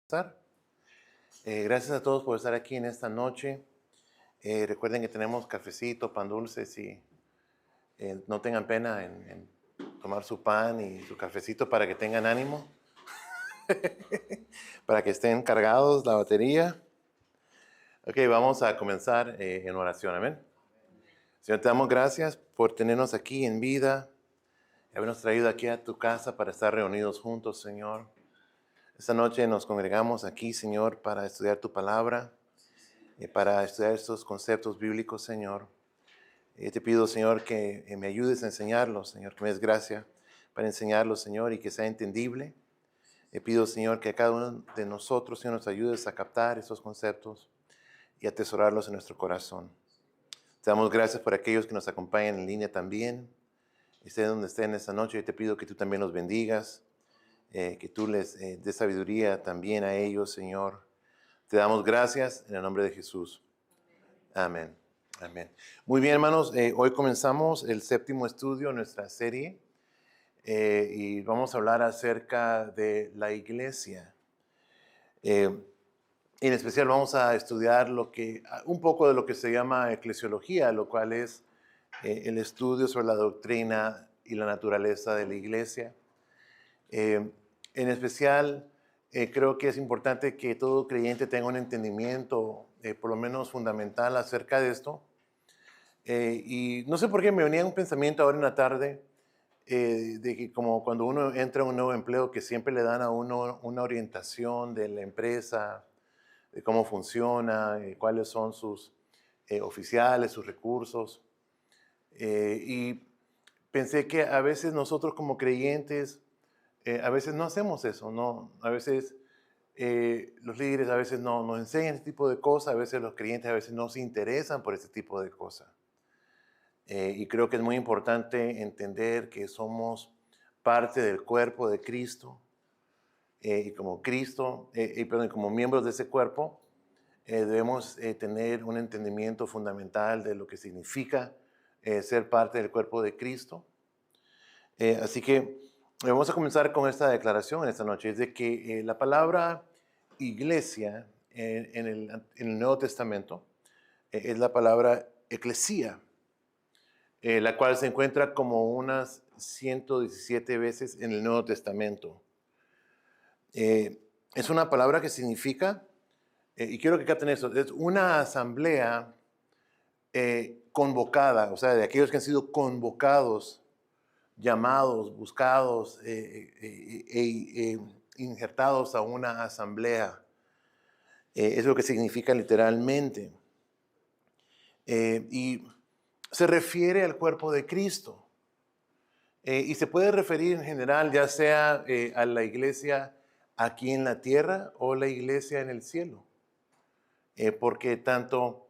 Estar. Gracias a todos por estar aquí en esta noche. Recuerden que tenemos cafecito, pan dulces y no tengan pena en tomar su pan y su cafecito para que tengan ánimo, para que estén cargados la batería. Ok, vamos a comenzar en oración. Amén. Señor, te damos gracias por tenernos aquí en vida, habernos traído aquí a tu casa para estar reunidos juntos, Señor. Esta noche nos congregamos aquí, Señor, para estudiar tu palabra, para estudiar estos conceptos bíblicos, Señor. Te pido, Señor, que me ayudes a enseñarlos, Señor, que me des gracia para enseñarlos, Señor, y que sea entendible. Te pido, Señor, que a cada uno de nosotros, Señor, nos ayudes a captar estos conceptos y atesorarlos en nuestro corazón. Te damos gracias por aquellos que nos acompañan en línea también. Estén donde estén esta noche, y te pido que tú también los bendigas, que tú les des sabiduría también a ellos, Señor. Te damos gracias en el nombre de Jesús. Amén. Amén. Muy bien, hermanos. Hoy comenzamos el séptimo estudio de nuestra serie y vamos a hablar acerca de la iglesia. En especial vamos a estudiar un poco de lo que se llama eclesiología, lo cual es el estudio sobre la doctrina y la naturaleza de la iglesia. En especial, creo que es importante que todo creyente tenga un entendimiento, por lo menos fundamental, acerca de esto. Y no sé por qué me venía un pensamiento ahora en la tarde de que como cuando uno entra a un nuevo empleo, que siempre le dan a uno una orientación de la empresa, de cómo funciona, cuáles son sus oficiales, sus recursos. Y pensé que a veces nosotros como creyentes, a veces no hacemos eso, ¿no? A veces los líderes a veces no nos enseñan este tipo de cosas, a veces los creyentes a veces no se interesan por este tipo de cosas. Y creo que es muy importante entender que somos parte del cuerpo de Cristo y como miembros de ese cuerpo, debemos tener un entendimiento fundamental de lo que significa ser parte del cuerpo de Cristo. Así que vamos a comenzar con esta declaración en esta noche, es de que la palabra iglesia en el Nuevo Testamento es la palabra eclesía, la cual se encuentra como unas 117 veces en el Nuevo Testamento. Es una palabra que significa, y quiero que capten eso, es una asamblea convocada, o sea, de aquellos que han sido convocados, llamados, buscados, injertados a una asamblea. Es lo que significa literalmente. Y se refiere al cuerpo de Cristo. Y se puede referir en general ya sea a la iglesia aquí en la tierra o la iglesia en el cielo. Porque tanto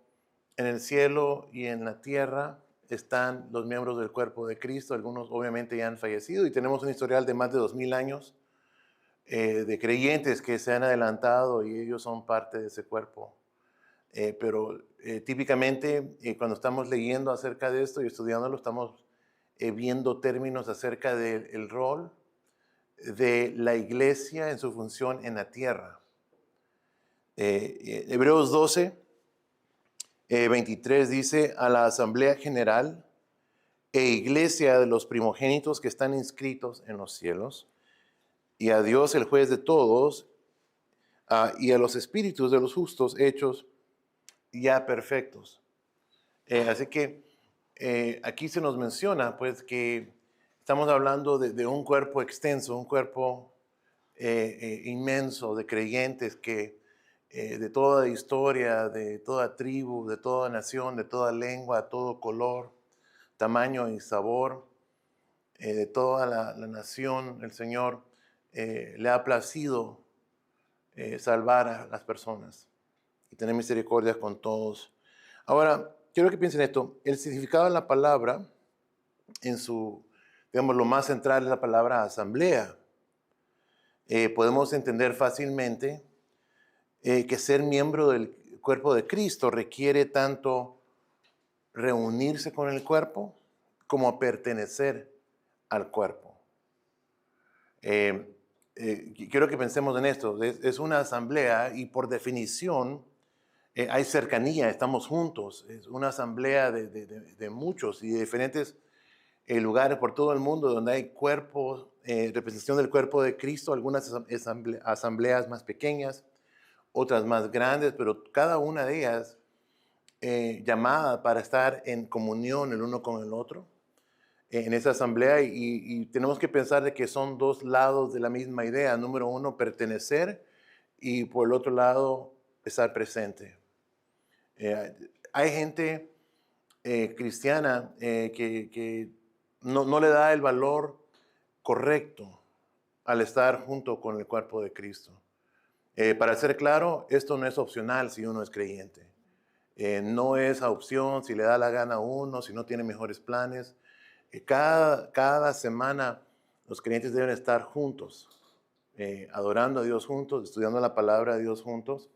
en el cielo y en la tierra están los miembros del cuerpo de Cristo. Algunos obviamente ya han fallecido y tenemos un historial de más de 2000 años de creyentes que se han adelantado y ellos son parte de ese cuerpo. Pero típicamente cuando estamos leyendo acerca de esto y estudiándolo, estamos viendo términos acerca del rol de la iglesia en su función en la tierra. Hebreos 12, 23 dice: a la asamblea general e iglesia de los primogénitos que están inscritos en los cielos, y a Dios el juez de todos, y a los espíritus de los justos hechos ya perfectos. Así que aquí se nos menciona pues que estamos hablando de un cuerpo extenso, un cuerpo inmenso de creyentes que de toda historia, de toda tribu, de toda nación, de toda lengua, todo color, tamaño y sabor, de toda la nación, el Señor le ha placido salvar a las personas y tener misericordia con todos. Ahora, quiero que piensen esto. El significado de la palabra, digamos, lo más central es la palabra asamblea. Podemos entender fácilmente que ser miembro del cuerpo de Cristo requiere tanto reunirse con el cuerpo como pertenecer al cuerpo. quiero que pensemos en esto. Es una asamblea y por definición hay cercanía, estamos juntos. Es una asamblea de muchos y de diferentes lugares por todo el mundo donde hay cuerpos, representación del cuerpo de Cristo, algunas asambleas más pequeñas, otras más grandes, pero cada una de ellas llamada para estar en comunión el uno con el otro en esa asamblea y tenemos que pensar de que son dos lados de la misma idea. Número uno, pertenecer y por el otro lado, estar presente. Hay gente cristiana que no le da el valor correcto al estar junto con el cuerpo de Cristo. Para ser claro, esto no es opcional si uno es creyente. No es a opción si le da la gana a uno, si no tiene mejores planes. Cada semana los creyentes deben estar juntos, adorando a Dios juntos, estudiando la palabra de Dios juntos.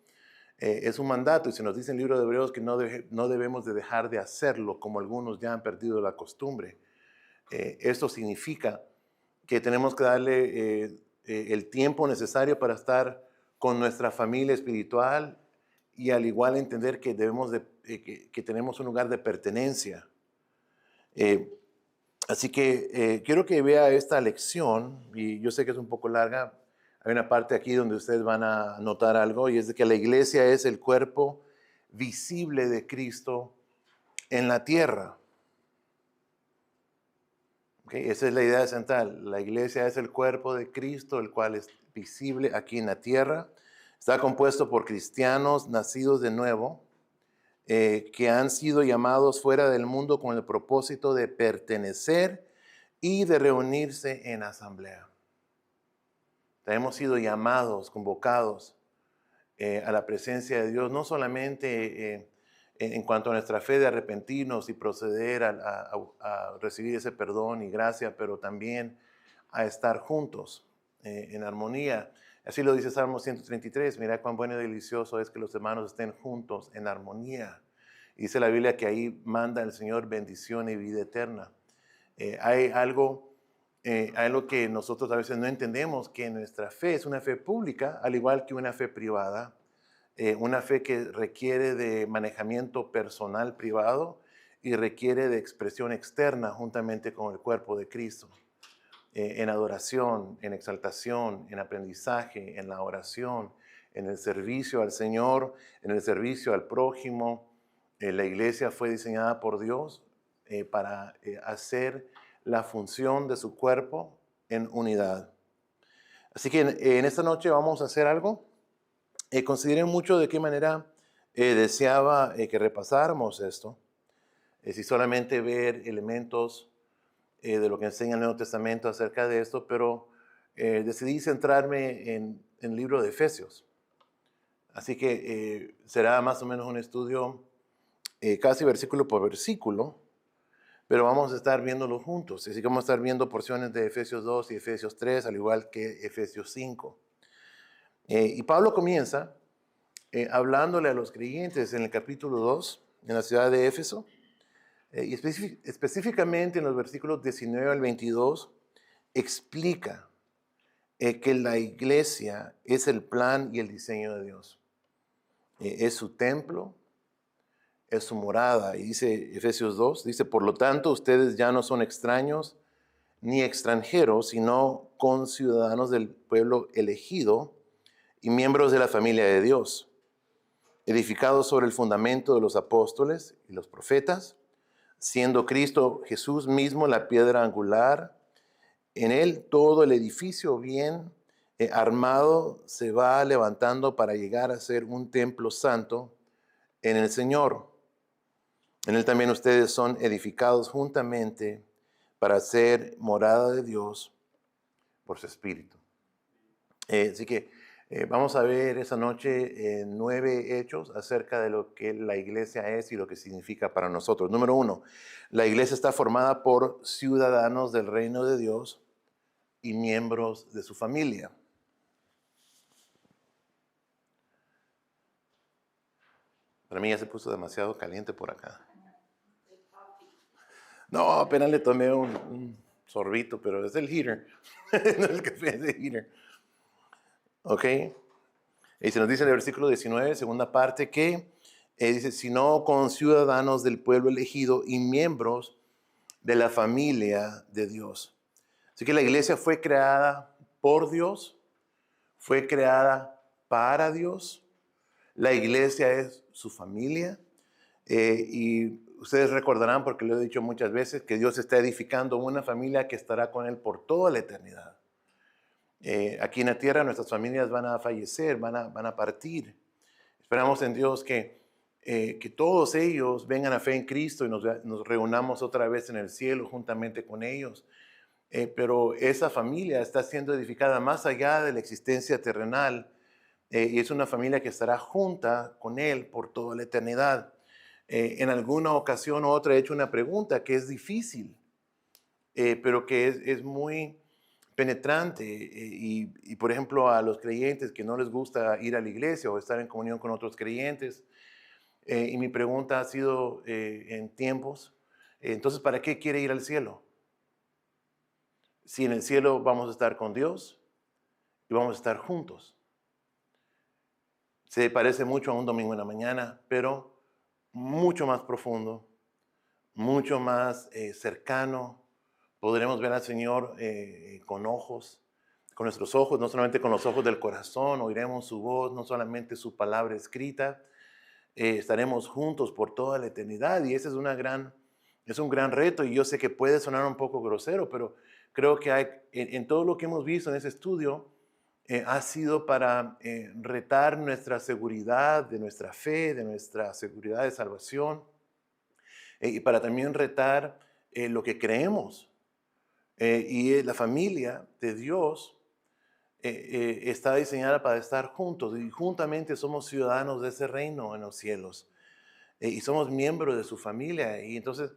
Es un mandato y se nos dice en el libro de Hebreos que no debemos de dejar de hacerlo, como algunos ya han perdido la costumbre. Esto significa que tenemos que darle el tiempo necesario para estar con nuestra familia espiritual y al igual entender que que tenemos un lugar de pertenencia. Así que quiero que vea esta lección, y yo sé que es un poco larga. Hay una parte aquí donde ustedes van a notar algo, y es de que la iglesia es el cuerpo visible de Cristo en la tierra. ¿Okay? Esa es la idea central. La iglesia es el cuerpo de Cristo, el cual es visible aquí en la tierra. Está compuesto por cristianos nacidos de nuevo, que han sido llamados fuera del mundo con el propósito de pertenecer y de reunirse en asamblea. Hemos sido llamados, convocados a la presencia de Dios, no solamente en cuanto a nuestra fe de arrepentirnos y proceder a recibir ese perdón y gracia, pero también a estar juntos en armonía. Así lo dice Salmo 133, mira cuán bueno y delicioso es que los hermanos estén juntos en armonía. Y dice la Biblia que ahí manda el Señor bendición y vida eterna. Hay algo que nosotros a veces no entendemos, que nuestra fe es una fe pública, al igual que una fe privada, una fe que requiere de manejamiento personal privado y requiere de expresión externa juntamente con el cuerpo de Cristo. En adoración, en exaltación, en aprendizaje, en la oración, en el servicio al Señor, en el servicio al prójimo. La iglesia fue diseñada por Dios para hacer la función de su cuerpo en unidad. Así que en esta noche vamos a hacer algo. Consideré mucho de qué manera deseaba que repasáramos esto. Si solamente ver elementos de lo que enseña el Nuevo Testamento acerca de esto, pero decidí centrarme en el libro de Efesios. Así que será más o menos un estudio casi versículo por versículo, pero vamos a estar viéndolo juntos. Así que vamos a estar viendo porciones de Efesios 2 y Efesios 3, al igual que Efesios 5. Y Pablo comienza hablándole a los creyentes en el capítulo 2, en la ciudad de Éfeso, y específicamente en los versículos 19 al 22, explica que la iglesia es el plan y el diseño de Dios. Es su templo, es su morada. Y dice Efesios 2, dice, por lo tanto, ustedes ya no son extraños ni extranjeros, sino conciudadanos del pueblo elegido y miembros de la familia de Dios, edificados sobre el fundamento de los apóstoles y los profetas, siendo Cristo Jesús mismo la piedra angular. En él todo el edificio bien armado se va levantando para llegar a ser un templo santo en el Señor. En él también ustedes son edificados juntamente para ser morada de Dios por su Espíritu. Así que vamos a ver esa noche 9 hechos acerca de lo que la iglesia es y lo que significa para nosotros. Número 1, la iglesia está formada por ciudadanos del reino de Dios y miembros de su familia. Para mí ya se puso demasiado caliente por acá. No, apenas le tomé un sorbito, pero es el heater. No es el café, es el heater. ¿Ok? Y se nos dice en el versículo 19, segunda parte, que dice, sino con ciudadanos del pueblo elegido y miembros de la familia de Dios. Así que la iglesia fue creada por Dios, fue creada para Dios. La iglesia es su familia. Y ustedes recordarán, porque lo he dicho muchas veces, que Dios está edificando una familia que estará con Él por toda la eternidad. Aquí en la tierra nuestras familias van a fallecer, van a partir. Esperamos en Dios que todos ellos vengan a fe en Cristo y nos reunamos otra vez en el cielo juntamente con ellos. Pero esa familia está siendo edificada más allá de la existencia terrenal y es una familia que estará junta con Él por toda la eternidad. En alguna ocasión u otra he hecho una pregunta que es difícil, pero que es muy penetrante. Y, por ejemplo, a los creyentes que no les gusta ir a la iglesia o estar en comunión con otros creyentes, y mi pregunta ha sido en tiempos, entonces, ¿para qué quiere ir al cielo? Si en el cielo vamos a estar con Dios y vamos a estar juntos. Se parece mucho a un domingo en la mañana, pero mucho más profundo, mucho más cercano. Podremos ver al Señor con nuestros ojos, no solamente con los ojos del corazón, oiremos su voz, no solamente su palabra escrita, estaremos juntos por toda la eternidad y ese es un gran reto y yo sé que puede sonar un poco grosero, pero creo que en todo lo que hemos visto en ese estudio ha sido para retar nuestra seguridad de nuestra fe, de nuestra seguridad de salvación y para también retar lo que creemos. La familia de Dios está diseñada para estar juntos y juntamente somos ciudadanos de ese reino en los cielos y somos miembros de su familia. Y entonces,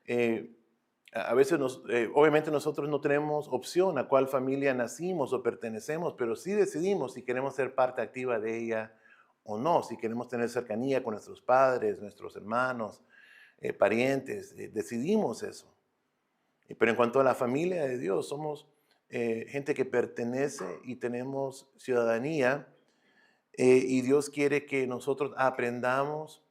eh, a veces, obviamente nosotros no tenemos opción a cuál familia nacimos o pertenecemos, pero sí decidimos si queremos ser parte activa de ella o no, si queremos tener cercanía con nuestros padres, nuestros hermanos, parientes, decidimos eso. Pero en cuanto a la familia de Dios, somos gente que pertenece y tenemos ciudadanía y Dios quiere que nosotros aprendamos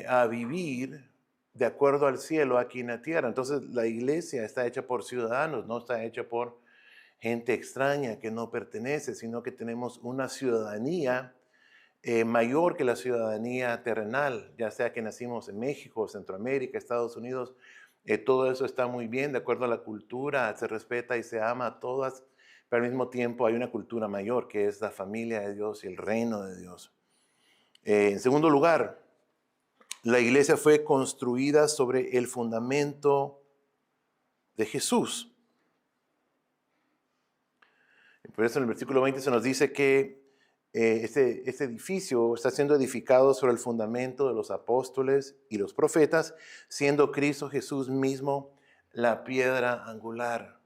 a vivir de acuerdo al cielo aquí en la tierra. Entonces la iglesia está hecha por ciudadanos, no está hecha por gente extraña que no pertenece, sino que tenemos una ciudadanía mayor que la ciudadanía terrenal, ya sea que nacimos en México, Centroamérica, Estados Unidos. Todo eso está muy bien, de acuerdo a la cultura, se respeta y se ama a todas, pero al mismo tiempo hay una cultura mayor que es la familia de Dios y el reino de Dios. En segundo lugar, la iglesia fue construida sobre el fundamento de Jesús. Por eso en el versículo 20 se nos dice que este edificio está siendo edificado sobre el fundamento de los apóstoles y los profetas, siendo Cristo Jesús mismo la piedra angular.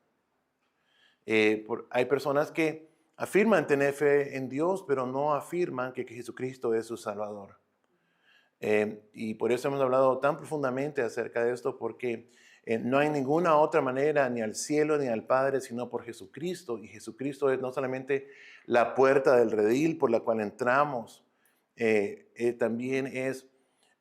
Hay personas que afirman tener fe en Dios, pero no afirman que Jesucristo es su Salvador. Y por eso hemos hablado tan profundamente acerca de esto, porque no hay ninguna otra manera ni al cielo ni al Padre sino por Jesucristo. Y Jesucristo es no solamente la puerta del redil por la cual entramos, también es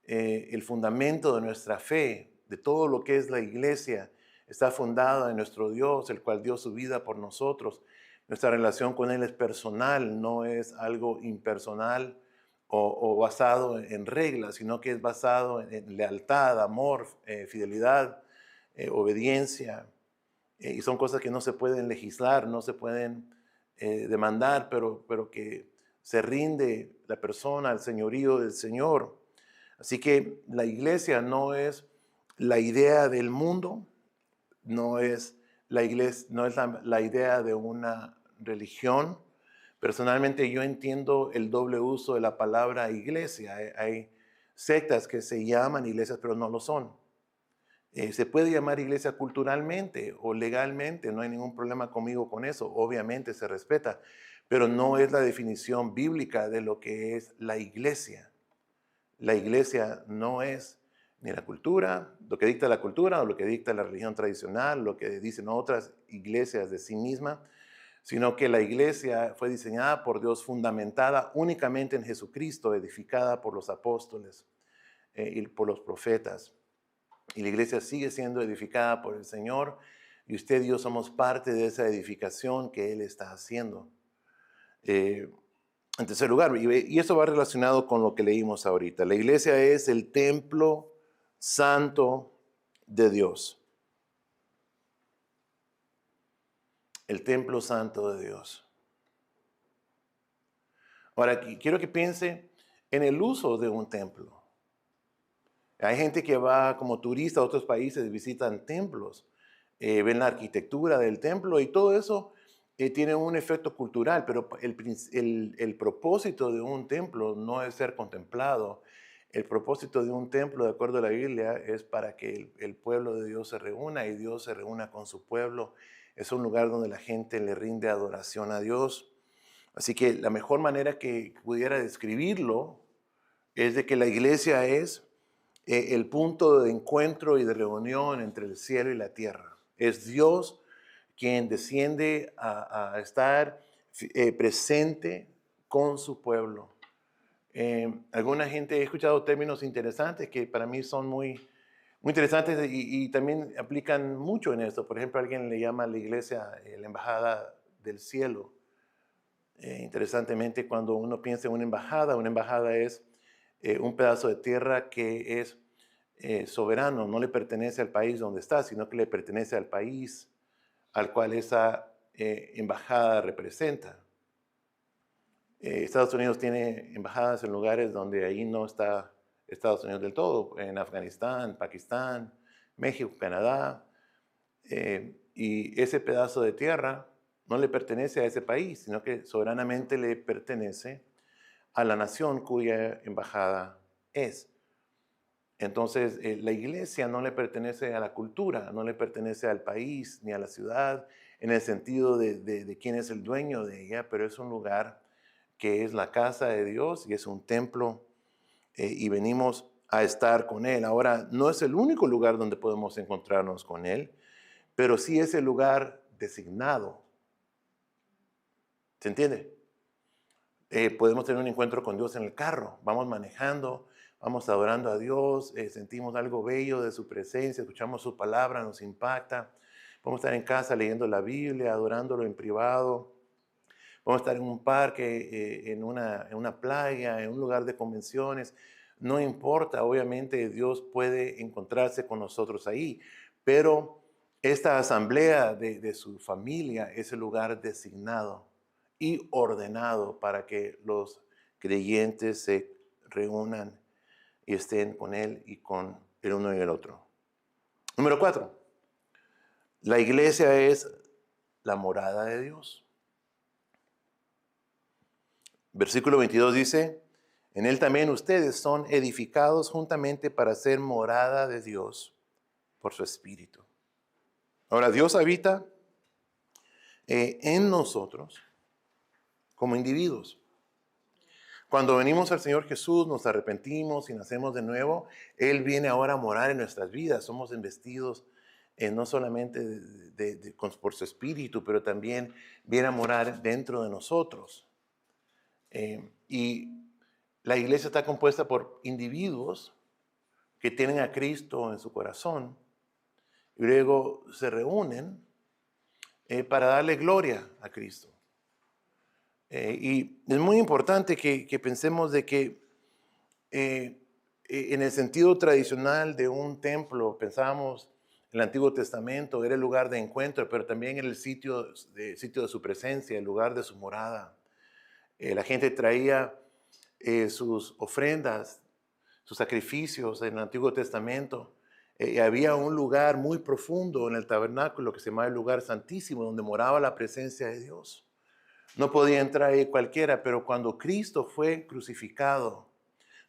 el fundamento de nuestra fe, de todo lo que es la iglesia. Está fundada en nuestro Dios, el cual dio su vida por nosotros. Nuestra relación con Él es personal, no es algo impersonal o basado en reglas, sino que es basado en lealtad, amor, fidelidad, obediencia. Y son cosas que no se pueden legislar, no se pueden demandar, pero que se rinde la persona al señorío del Señor. Así que la iglesia no es la idea del mundo, no es la iglesia, no es la idea de una religión. Personalmente yo entiendo el doble uso de la palabra iglesia. Hay sectas que se llaman iglesias, pero no lo son. Se puede llamar iglesia culturalmente o legalmente, no hay ningún problema conmigo con eso, obviamente se respeta, pero no es la definición bíblica de lo que es la iglesia. La iglesia no es ni la cultura, lo que dicta la cultura o lo que dicta la religión tradicional, lo que dicen otras iglesias de sí misma, sino que la iglesia fue diseñada por Dios, fundamentada únicamente en Jesucristo, edificada por los apóstoles y por los profetas. Y la iglesia sigue siendo edificada por el Señor, y usted y yo somos parte de esa edificación que Él está haciendo. En tercer lugar, y eso va relacionado con lo que leímos ahorita, la iglesia es el templo santo de Dios. El templo santo de Dios. Ahora, quiero que piense en el uso de un templo. Hay gente que va como turista a otros países y visitan templos, ven la arquitectura del templo y todo eso tiene un efecto cultural, pero el propósito de un templo no es ser contemplado. El propósito de un templo, de acuerdo a la Biblia, es para que el pueblo de Dios se reúna y Dios se reúna con su pueblo. Es un lugar donde la gente le rinde adoración a Dios. Así que la mejor manera que pudiera describirlo es de que la iglesia es el punto de encuentro y de reunión entre el cielo y la tierra. Es Dios quien desciende a estar presente con su pueblo. Alguna gente, he escuchado términos interesantes que para mí son muy interesantes y también aplican mucho en esto. Por ejemplo, alguien le llama a la iglesia la embajada del cielo. Interesantemente, cuando uno piensa en una embajada es un pedazo de tierra que es soberano, no le pertenece al país donde está, sino que le pertenece al país al cual esa embajada representa. Estados Unidos tiene embajadas en lugares donde ahí no está Estados Unidos del todo, en Afganistán, Pakistán, México, Canadá, y ese pedazo de tierra no le pertenece a ese país, sino que soberanamente le pertenece a la nación cuya embajada es. Entonces, la iglesia no le pertenece a la cultura, no le pertenece al país ni a la ciudad, en el sentido de quién es el dueño de ella, pero es un lugar que es la casa de Dios y es un templo y venimos a estar con Él. Ahora, no es el único lugar donde podemos encontrarnos con Él, pero sí es el lugar designado. ¿Se entiende? Podemos tener un encuentro con Dios en el carro, vamos manejando, vamos adorando a Dios, sentimos algo bello de su presencia, escuchamos su palabra, nos impacta. Podemos estar en casa leyendo la Biblia, adorándolo en privado. Podemos estar en un parque, en una playa, en un lugar de convenciones. No importa, obviamente Dios puede encontrarse con nosotros ahí, pero esta asamblea de su familia es el lugar designado y ordenado para que los creyentes se reúnan y estén con Él y con el uno y el otro. Número 4. La iglesia es la morada de Dios. Versículo 22 dice, en Él también ustedes son edificados juntamente para ser morada de Dios por su Espíritu. Ahora, Dios habita en nosotros como individuos. Cuando venimos al Señor Jesús, nos arrepentimos y nacemos de nuevo, Él viene ahora a morar en nuestras vidas. Somos investidos no solamente por su Espíritu, pero también viene a morar dentro de nosotros. Y la iglesia está compuesta por individuos que tienen a Cristo en su corazón y luego se reúnen para darle gloria a Cristo. Y es muy importante que pensemos de que en el sentido tradicional de un templo, pensábamos el Antiguo Testamento era el lugar de encuentro, pero también era el sitio de su presencia, el lugar de su morada. La gente traía sus ofrendas, sus sacrificios en el Antiguo Testamento. Había un lugar muy profundo en el tabernáculo que se llamaba el lugar santísimo, donde moraba la presencia de Dios. No podía entrar ahí cualquiera, pero cuando Cristo fue crucificado,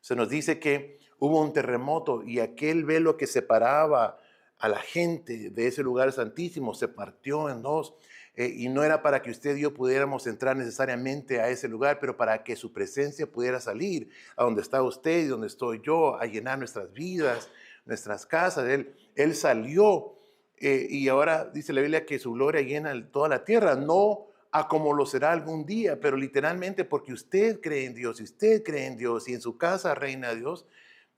se nos dice que hubo un terremoto y aquel velo que separaba a la gente de ese lugar santísimo se partió en dos. Y no era para que usted y yo pudiéramos entrar necesariamente a ese lugar, pero para que su presencia pudiera salir a donde está usted y donde estoy yo, a llenar nuestras vidas, nuestras casas. Él salió y ahora dice la Biblia que su gloria llena toda la tierra, no a como lo será algún día, pero literalmente porque usted cree en Dios, y usted cree en Dios, y en su casa reina Dios,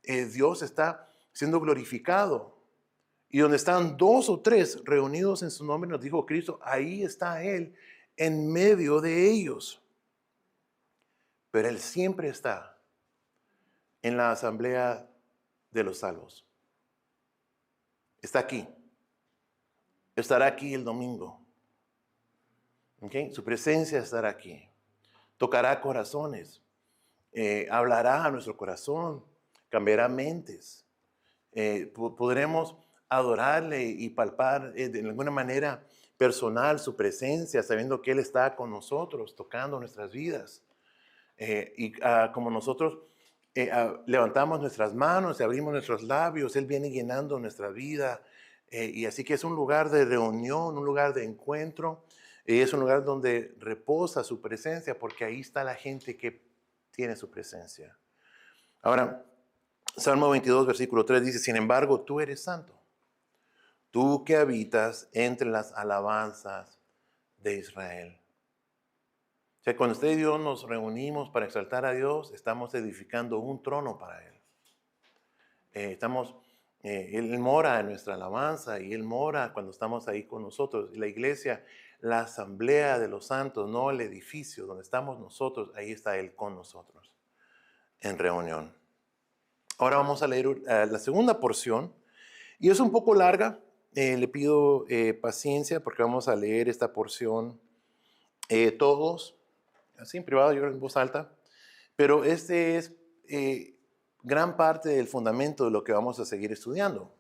Dios está siendo glorificado. Y donde están dos o tres reunidos en su nombre, nos dijo Cristo, ahí está Él en medio de ellos. Pero Él siempre está en la asamblea de los salvos. Está aquí. Estará aquí el domingo. ¿Okay? Su presencia estará aquí. Tocará corazones. Hablará a nuestro corazón. Cambiará mentes. Podremos adorarle y palpar de alguna manera personal su presencia, sabiendo que Él está con nosotros, tocando nuestras vidas. Como nosotros levantamos nuestras manos y abrimos nuestros labios, Él viene llenando nuestra vida. Y así que es un lugar de reunión, un lugar de encuentro. Es un lugar donde reposa su presencia, porque ahí está la gente que tiene su presencia. Ahora, Salmo 22, versículo 3 dice, sin embargo, tú eres santo, tú que habitas entre las alabanzas de Israel. O sea, cuando usted y yo nos reunimos para exaltar a Dios, estamos edificando un trono para Él. Él mora en nuestra alabanza y Él mora cuando estamos ahí con nosotros. La iglesia, la asamblea de los santos, no el edificio donde estamos nosotros, ahí está Él con nosotros en reunión. Ahora vamos a leer la segunda porción y es un poco larga. Le pido paciencia porque vamos a leer esta porción todos, así en privado, yo en voz alta. Pero este es gran parte del fundamento de lo que vamos a seguir estudiando.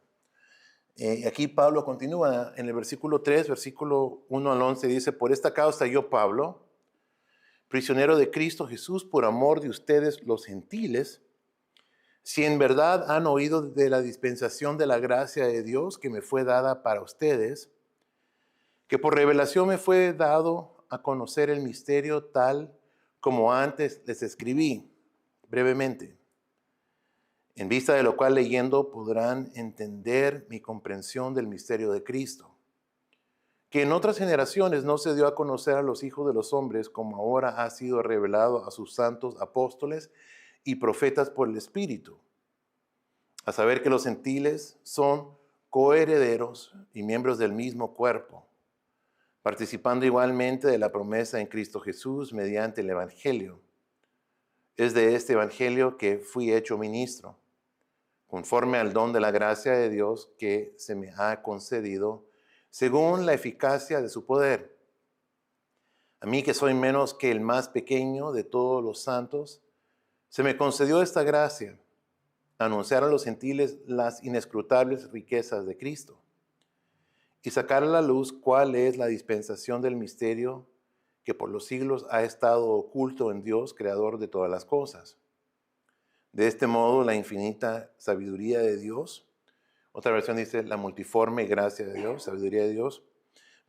Aquí Pablo continúa en el versículo 3, versículo 1 al 11, dice, por esta causa yo, Pablo, prisionero de Cristo Jesús, por amor de ustedes los gentiles, si en verdad han oído de la dispensación de la gracia de Dios que me fue dada para ustedes, que por revelación me fue dado a conocer el misterio tal como antes les escribí brevemente, en vista de lo cual leyendo podrán entender mi comprensión del misterio de Cristo, que en otras generaciones no se dio a conocer a los hijos de los hombres como ahora ha sido revelado a sus santos apóstoles y profetas por el Espíritu, a saber que los gentiles son coherederos y miembros del mismo cuerpo, participando igualmente de la promesa en Cristo Jesús mediante el Evangelio. Es de este Evangelio que fui hecho ministro, conforme al don de la gracia de Dios que se me ha concedido, según la eficacia de su poder. A mí, que soy menos que el más pequeño de todos los santos, se me concedió esta gracia, anunciar a los gentiles las inescrutables riquezas de Cristo y sacar a la luz cuál es la dispensación del misterio que por los siglos ha estado oculto en Dios, creador de todas las cosas. De este modo, la infinita sabiduría de Dios, otra versión dice la multiforme gracia de Dios, sabiduría de Dios,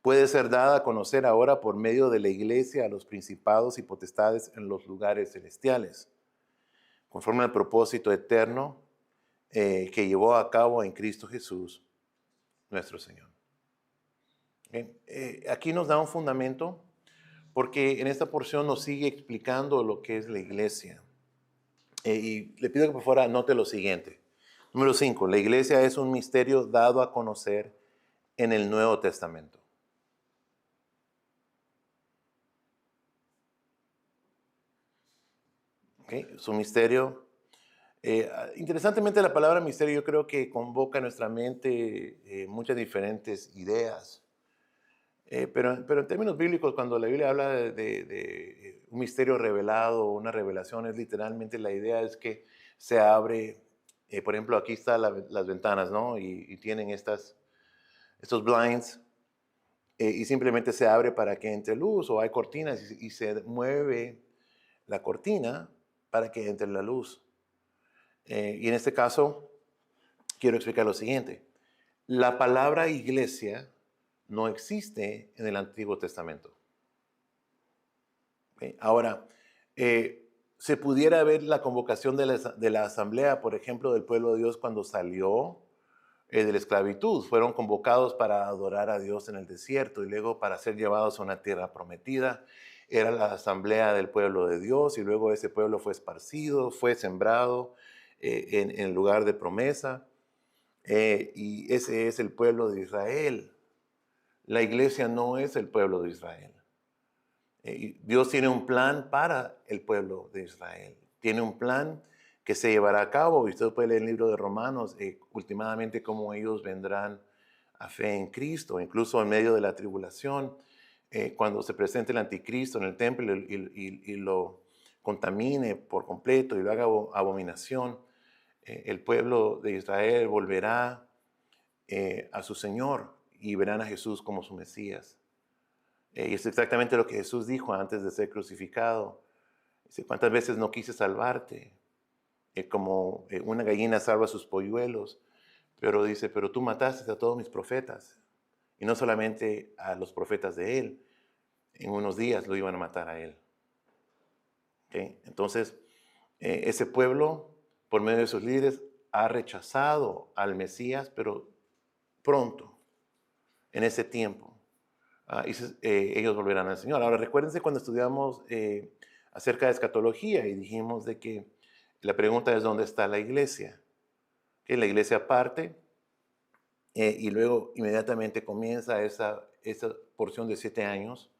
puede ser dada a conocer ahora por medio de la iglesia a los principados y potestades en los lugares celestiales, conforme al propósito eterno que llevó a cabo en Cristo Jesús, nuestro Señor. Bien, aquí nos da un fundamento porque en esta porción nos sigue explicando lo que es la iglesia. Y le pido que por favor anote lo siguiente. Número 5, la iglesia es un misterio dado a conocer en el Nuevo Testamento. ¿Okay? Es un misterio. Interesantemente, la palabra misterio yo creo que convoca en nuestra mente muchas diferentes ideas. Pero en términos bíblicos, cuando la Biblia habla de un misterio revelado, una revelación, es literalmente la idea es que se abre, por ejemplo, aquí están las ventanas, ¿no? Y tienen estos blinds, y simplemente se abre para que entre luz, o hay cortinas y se mueve la cortina para que entre la luz. Y en este caso, quiero explicar lo siguiente. La palabra iglesia no existe en el Antiguo Testamento. ¿Okay? Ahora, se pudiera ver la convocación de la asamblea, por ejemplo, del pueblo de Dios cuando salió de la esclavitud. Fueron convocados para adorar a Dios en el desierto y luego para ser llevados a una tierra prometida. Era la asamblea del pueblo de Dios y luego ese pueblo fue esparcido, fue sembrado en el lugar de promesa. Y ese es el pueblo de Israel. La iglesia no es el pueblo de Israel. Dios tiene un plan para el pueblo de Israel. Tiene un plan que se llevará a cabo. Y usted puede leer el libro de Romanos, últimamente cómo ellos vendrán a fe en Cristo, incluso en medio de la tribulación, cuando se presente el anticristo en el templo y lo contamine por completo y lo haga abominación, el pueblo de Israel volverá a su Señor y verán a Jesús como su Mesías. Y es exactamente lo que Jesús dijo antes de ser crucificado. Dice, ¿cuántas veces no quise salvarte? Como una gallina salva a sus polluelos. Pero dice, pero tú mataste a todos mis profetas. Y no solamente a los profetas de él. En unos días lo iban a matar a él. ¿Okay? Entonces, ese pueblo, por medio de sus líderes, ha rechazado al Mesías, pero pronto, en ese tiempo. Ellos volverán al Señor. Ahora, recuérdense cuando estudiamos acerca de escatología y dijimos de que la pregunta es ¿dónde está la iglesia? Que la iglesia parte y luego inmediatamente comienza esa porción de 7 años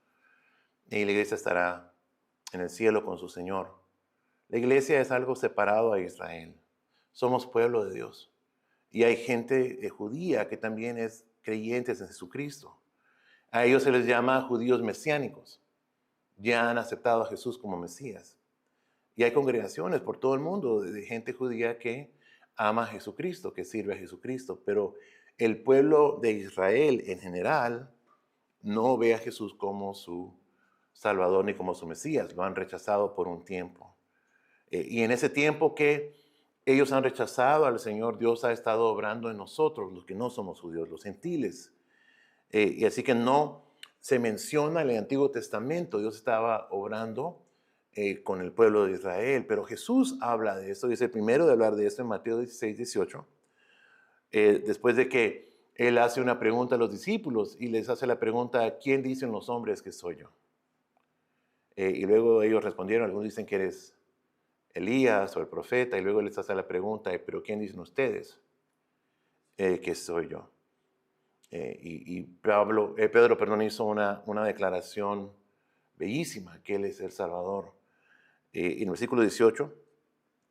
y la iglesia estará en el cielo con su Señor. La iglesia es algo separado a Israel. Somos pueblo de Dios. Y hay gente judía que también es creyentes en Jesucristo. A ellos se les llama judíos mesiánicos. Ya han aceptado a Jesús como Mesías. Y hay congregaciones por todo el mundo de gente judía que ama a Jesucristo, que sirve a Jesucristo. Pero el pueblo de Israel en general no ve a Jesús como su Salvador ni como su Mesías. Lo han rechazado por un tiempo. Y en ese tiempo que ellos han rechazado al Señor, Dios ha estado obrando en nosotros, los que no somos judíos, los gentiles. Y así que no se menciona en el Antiguo Testamento, Dios estaba obrando con el pueblo de Israel, pero Jesús habla de esto, dice primero de hablar de esto en Mateo 16, 18, después de que Él hace una pregunta a los discípulos y les hace la pregunta, ¿quién dicen los hombres que soy yo? Y luego ellos respondieron, algunos dicen que eres Elías o el profeta, y luego les hace la pregunta, ¿pero quién dicen ustedes que soy yo? Pedro hizo una declaración bellísima, que Él es el Salvador. En el versículo 18,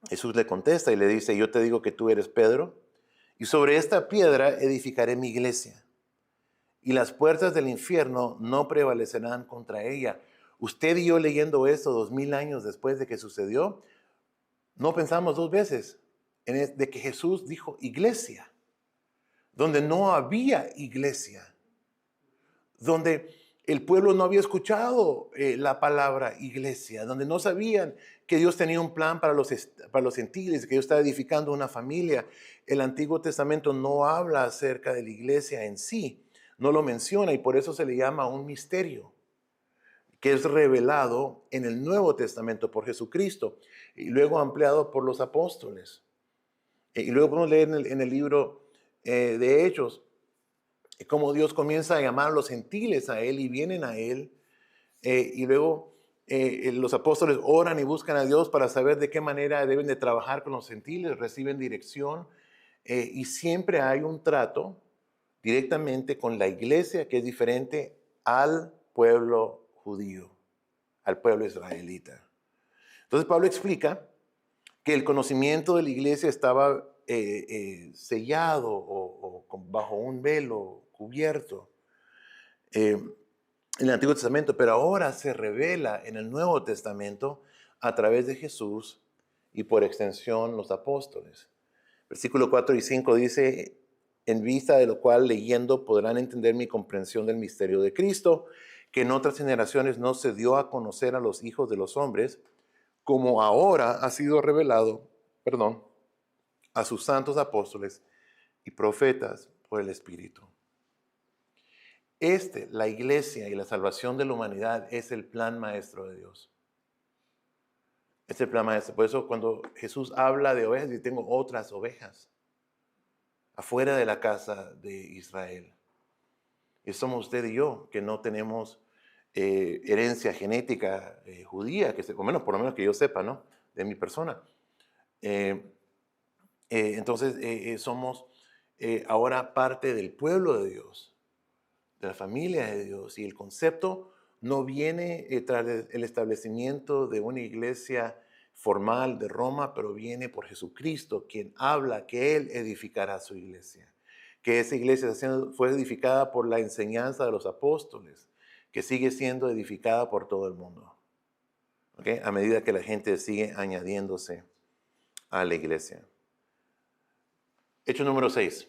Jesús le contesta y le dice, yo te digo que tú eres Pedro, y sobre esta piedra edificaré mi iglesia, y las puertas del infierno no prevalecerán contra ella. Usted y yo leyendo esto 2000 años después de que sucedió, no pensamos dos veces de que Jesús dijo iglesia, donde no había iglesia, donde el pueblo no había escuchado la palabra iglesia, donde no sabían que Dios tenía un plan para los gentiles, que Dios estaba edificando una familia. El Antiguo Testamento no habla acerca de la iglesia en sí, no lo menciona y por eso se le llama un misterio, que es revelado en el Nuevo Testamento por Jesucristo y luego ampliado por los apóstoles. Y luego podemos leer en el libro de Hechos cómo Dios comienza a llamar a los gentiles a Él y vienen a Él. Y luego los apóstoles oran y buscan a Dios para saber de qué manera deben de trabajar con los gentiles, reciben dirección. Y siempre hay un trato directamente con la iglesia que es diferente al pueblo judío, al pueblo israelita. Entonces Pablo explica que el conocimiento de la iglesia estaba sellado o bajo un velo cubierto en el Antiguo Testamento, pero ahora se revela en el Nuevo Testamento a través de Jesús y por extensión los apóstoles. Versículo 4 y 5 dice, en vista de lo cual leyendo podrán entender mi comprensión del misterio de Cristo, que en otras generaciones no se dio a conocer a los hijos de los hombres, como ahora ha sido revelado, a sus santos apóstoles y profetas por el Espíritu. La iglesia y la salvación de la humanidad es el plan maestro de Dios. Es el plan maestro. Por eso cuando Jesús habla de ovejas, dice, tengo otras ovejas. afuera de la casa de Israel. Y somos usted y yo, que no tenemos herencia genética judía, por lo menos que yo sepa, ¿no? De mi persona. Eh, entonces, somos ahora parte del pueblo de Dios, de la familia de Dios. Y el concepto no viene tras el establecimiento de una iglesia formal de Roma, pero viene por Jesucristo, quien habla que Él edificará su iglesia. Que esa iglesia fue edificada por la enseñanza de los apóstoles, que sigue siendo edificada por todo el mundo. ¿Okay? A medida que la gente sigue añadiéndose a la iglesia. Hecho número 6.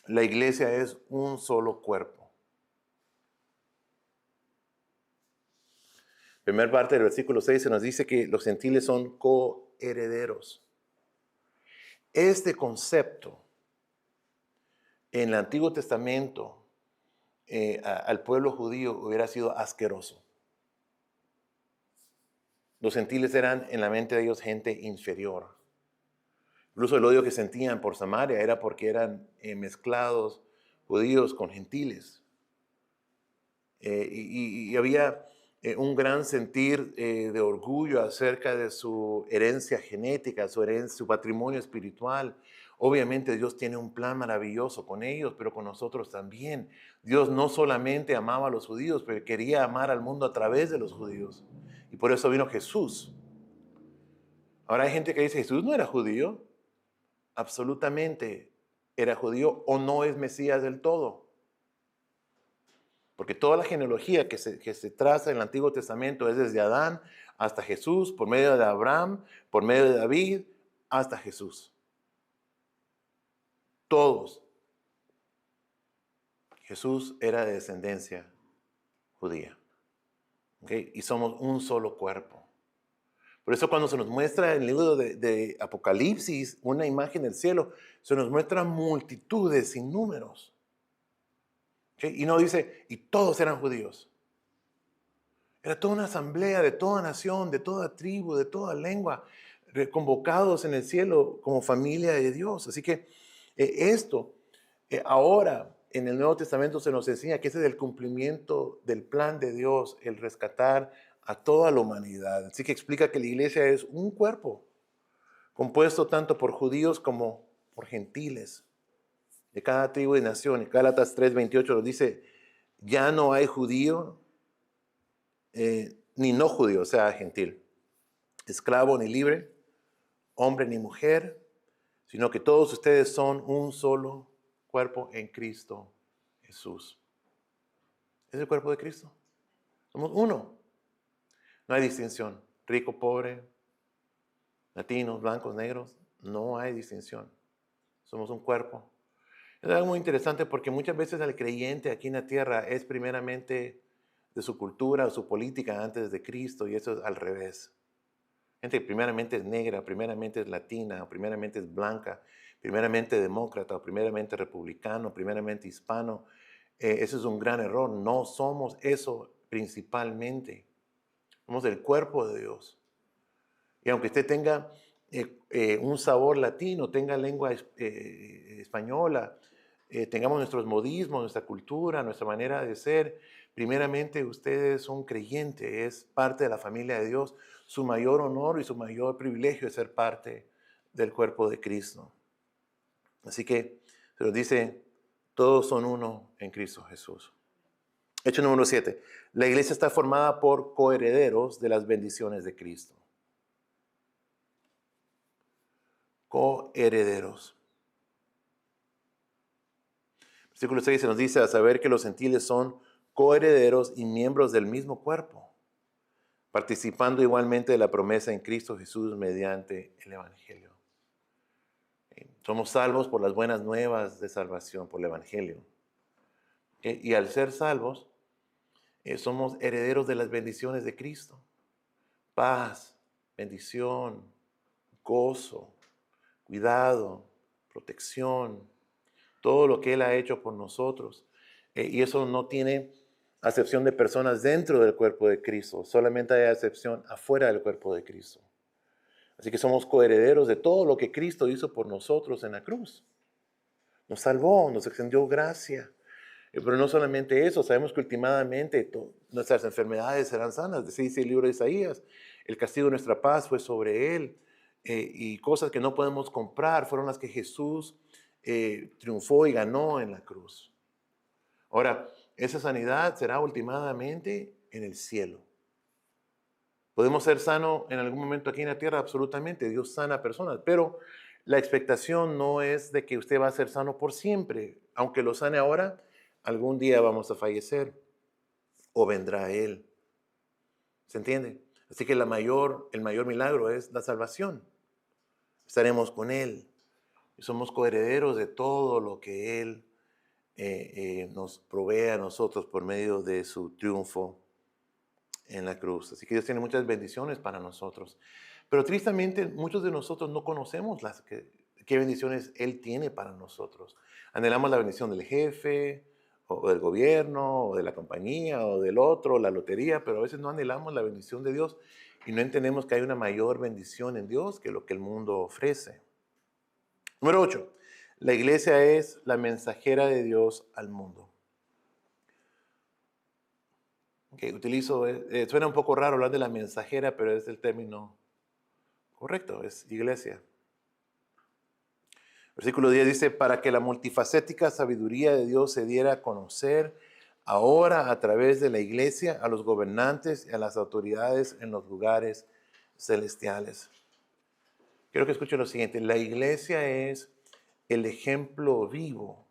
La iglesia es un solo cuerpo. Primera parte del versículo 6 se nos dice que los gentiles son coherederos. Este concepto en el Antiguo Testamento al pueblo judío hubiera sido asqueroso. Los gentiles eran en la mente de ellos gente inferior. Incluso el odio que sentían por Samaria era porque eran mezclados judíos con gentiles. Y había un gran sentir de orgullo acerca de su herencia genética, su patrimonio espiritual. Obviamente Dios tiene un plan maravilloso con ellos, pero con nosotros también. Dios no solamente amaba a los judíos, pero quería amar al mundo a través de los judíos. Y por eso vino Jesús. Ahora hay gente que dice, Jesús no era judío. Absolutamente era judío o no es Mesías del todo. Porque toda la genealogía que se traza en el Antiguo Testamento es desde Adán hasta Jesús, por medio de Abraham, por medio de David, hasta Jesús. Todos. Jesús era de descendencia judía. ¿Okay? Y somos un solo cuerpo. Por eso cuando se nos muestra en el libro de Apocalipsis una imagen del cielo, se nos muestran multitudes sin números. ¿Okay? Y no dice, y todos eran judíos. Era toda una asamblea de toda nación, de toda tribu, de toda lengua, convocados en el cielo como familia de Dios. Así que esto ahora en el Nuevo Testamento se nos enseña que ese es el cumplimiento del plan de Dios, el rescatar a toda la humanidad. Así que explica que la iglesia es un cuerpo, compuesto tanto por judíos como por gentiles, de cada tribu y nación. Gálatas 3:28 nos dice, ya no hay judío ni no judío, o sea, gentil, esclavo ni libre, hombre ni mujer, sino que todos ustedes son un solo cuerpo en Cristo Jesús. Es el cuerpo de Cristo. Somos uno. No hay distinción. Rico, pobre, latinos, blancos, negros. No hay distinción. Somos un cuerpo. Es algo muy interesante porque muchas veces el creyente aquí en la tierra es primeramente de su cultura o su política antes de Cristo, y eso es al revés. Gente que primeramente es negra, primeramente es latina, o primeramente es blanca, primeramente demócrata, o primeramente republicano, primeramente hispano. Eso es un gran error. No somos eso principalmente. Somos el cuerpo de Dios. Y aunque usted tenga un sabor latino, tenga lengua española, tengamos nuestros modismos, nuestra cultura, nuestra manera de ser, primeramente usted es un creyente, es parte de la familia de Dios. Su mayor honor y su mayor privilegio es ser parte del cuerpo de Cristo. Así que se nos dice, todos son uno en Cristo Jesús. Hecho número 7. La iglesia está formada por coherederos de las bendiciones de Cristo. Coherederos. Versículo 6 se nos dice, a saber que los gentiles son coherederos y miembros del mismo cuerpo, participando igualmente de la promesa en Cristo Jesús mediante el Evangelio. Somos salvos por las buenas nuevas de salvación, por el Evangelio. Y al ser salvos, somos herederos de las bendiciones de Cristo. Paz, bendición, gozo, cuidado, protección, todo lo que Él ha hecho por nosotros. Y eso no tiene acepción de personas dentro del cuerpo de Cristo, solamente hay acepción afuera del cuerpo de Cristo. Así que somos coherederos de todo lo que Cristo hizo por nosotros en la cruz. nos salvó, nos extendió gracia. Pero no solamente eso, sabemos que últimamente nuestras enfermedades serán sanas, dice el libro de Isaías. El castigo de nuestra paz fue sobre él, y cosas que no podemos comprar fueron las que Jesús triunfó y ganó en la cruz. Ahora, esa sanidad será últimamente en el cielo. ¿Podemos ser sanos en algún momento aquí en la tierra? Absolutamente, Dios sana a personas, pero la expectación no es de que usted va a ser sano por siempre. Aunque lo sane ahora, algún día vamos a fallecer o vendrá Él. ¿Se entiende? Así que el mayor milagro es la salvación. Estaremos con Él y somos coherederos de todo lo que Él nos provee a nosotros por medio de su triunfo en la cruz. Así que Dios tiene muchas bendiciones para nosotros. Pero tristemente muchos de nosotros no conocemos qué bendiciones Él tiene para nosotros. Anhelamos la bendición del jefe, o del gobierno, o de la compañía, o del otro, la lotería, pero a veces no anhelamos la bendición de Dios y no entendemos que hay una mayor bendición en Dios que lo que el mundo ofrece. Número 8. La iglesia es la mensajera de Dios al mundo. Suena un poco raro hablar de la mensajera, pero es el término correcto, es iglesia. Versículo 10 dice, para que la multifacética sabiduría de Dios se diera a conocer ahora a través de la iglesia a los gobernantes y a las autoridades en los lugares celestiales. Quiero que escuchen lo siguiente, la iglesia es el ejemplo vivo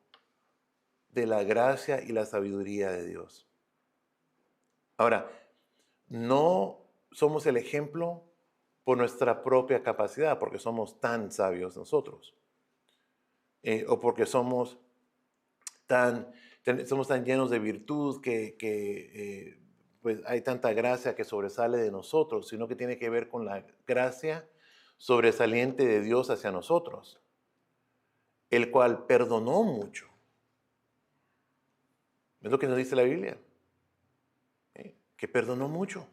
de la gracia y la sabiduría de Dios. Ahora, no somos el ejemplo por nuestra propia capacidad, porque somos tan sabios nosotros, o porque somos tan llenos de virtud que pues hay tanta gracia que sobresale de nosotros, sino que tiene que ver con la gracia sobresaliente de Dios hacia nosotros, el cual perdonó mucho. Es lo que nos dice la Biblia, que perdonó mucho.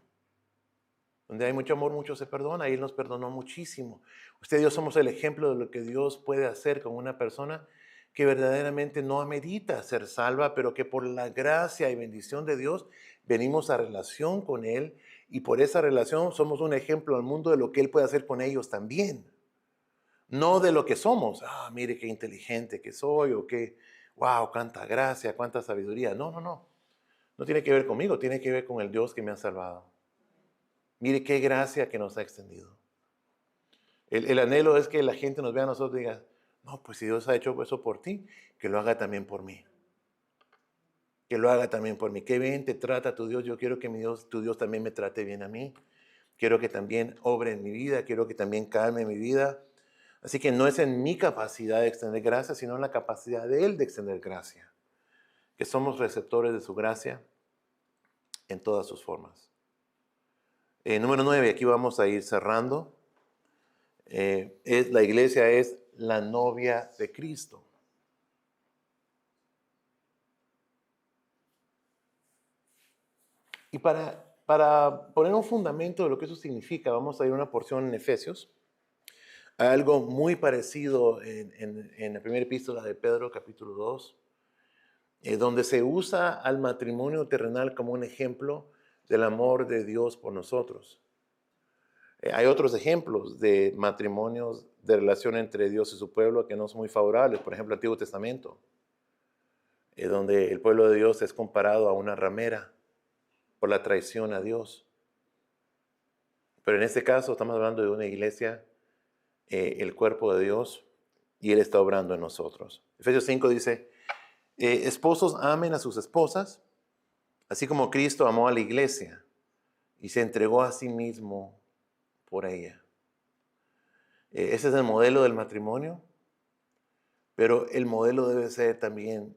Donde hay mucho amor, mucho se perdona, y Él nos perdonó muchísimo. Usted y yo somos el ejemplo de lo que Dios puede hacer con una persona que verdaderamente no amerita ser salva, pero que por la gracia y bendición de Dios venimos a relación con Él, y por esa relación somos un ejemplo al mundo de lo que Él puede hacer con ellos también. No de lo que somos. Mire qué inteligente que soy, o qué, wow, cuánta gracia, cuánta sabiduría. No, no, no. No tiene que ver conmigo, tiene que ver con el Dios que me ha salvado. Mire qué gracia que nos ha extendido. El anhelo es que la gente nos vea a nosotros y diga, no, pues si Dios ha hecho eso por ti, que lo haga también por mí. Que lo haga también por mí. Qué bien te trata tu Dios. Yo quiero que tu Dios también me trate bien a mí. Quiero que también obre en mi vida. Quiero que también calme mi vida. Así que no es en mi capacidad de extender gracia, sino en la capacidad de Él de extender gracia. Que somos receptores de su gracia en todas sus formas. Número 9, aquí vamos a ir cerrando. La iglesia es la novia de Cristo. Y para poner un fundamento de lo que eso significa, vamos a ir a una porción en Efesios. Hay algo muy parecido en la primera epístola de Pedro, capítulo 2, donde se usa al matrimonio terrenal como un ejemplo del amor de Dios por nosotros. Hay otros ejemplos de matrimonios, de relación entre Dios y su pueblo que no son muy favorables. Por ejemplo, el Antiguo Testamento, donde el pueblo de Dios es comparado a una ramera por la traición a Dios. Pero en este caso estamos hablando de una iglesia, el cuerpo de Dios, y Él está obrando en nosotros. Efesios 5 dice, esposos amen a sus esposas, así como Cristo amó a la iglesia y se entregó a sí mismo por ella. Ese es el modelo del matrimonio, pero el modelo debe ser también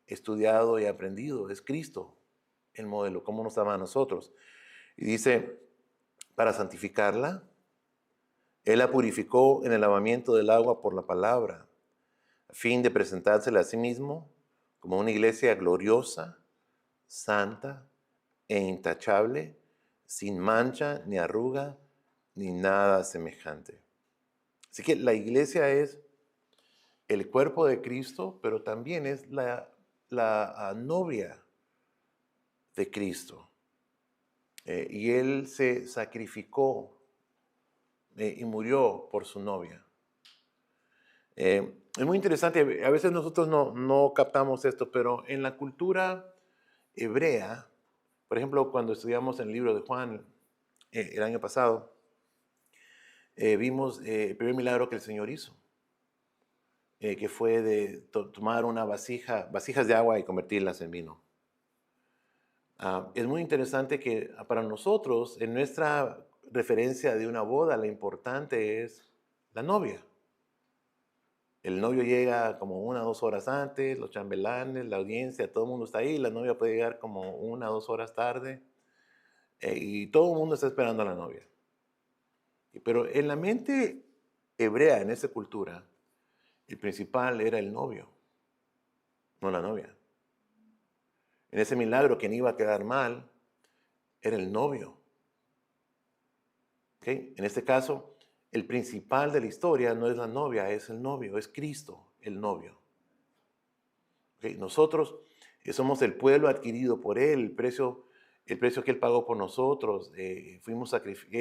estudiado y aprendido. Es Cristo el modelo, cómo nos ama a nosotros. Y dice, para santificarla, Él la purificó en el lavamiento del agua por la palabra, a fin de presentársela a sí mismo como una iglesia gloriosa, santa e intachable, sin mancha, ni arruga, ni nada semejante. Así que la iglesia es el cuerpo de Cristo, pero también es la novia de Cristo. Y Él se sacrificó y murió por su novia. Es muy interesante, a veces nosotros no captamos esto, pero en la cultura hebrea, por ejemplo, cuando estudiamos el libro de Juan el año pasado, vimos el primer milagro que el Señor hizo, que fue de tomar una vasijas de agua y convertirlas en vino. Es muy interesante que para nosotros, en nuestra referencia de una boda, lo importante es la novia. El novio llega como 1 o 2 horas antes, los chambelanes, la audiencia, todo el mundo está ahí. La novia puede llegar como 1 o 2 horas tarde y todo el mundo está esperando a la novia. Pero en la mente hebrea, en esa cultura, el principal era el novio, no la novia. En ese milagro, quien iba a quedar mal era el novio. ¿Okay? En este caso, el principal de la historia no es la novia, es el novio, es Cristo, el novio. ¿Okay? Nosotros somos el pueblo adquirido por Él, el precio que Él pagó por nosotros, Él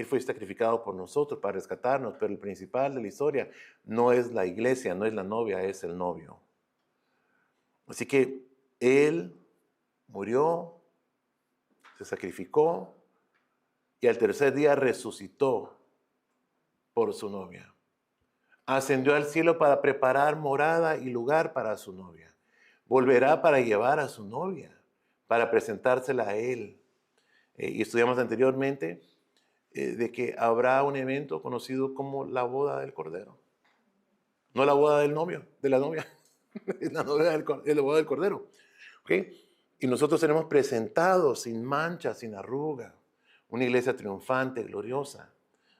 fue sacrificado por nosotros para rescatarnos, pero el principal de la historia no es la iglesia, no es la novia, es el novio. Así que Él murió, se sacrificó y al tercer día resucitó por su novia. Ascendió al cielo para preparar morada y lugar para su novia. Volverá para llevar a su novia, para presentársela a Él. Y estudiamos anteriormente de que habrá un evento conocido como la boda del Cordero. No la boda del novio, de la novia. Es la boda del Cordero. ¿Okay? Y nosotros seremos presentados sin mancha, sin arruga. Una iglesia triunfante, gloriosa.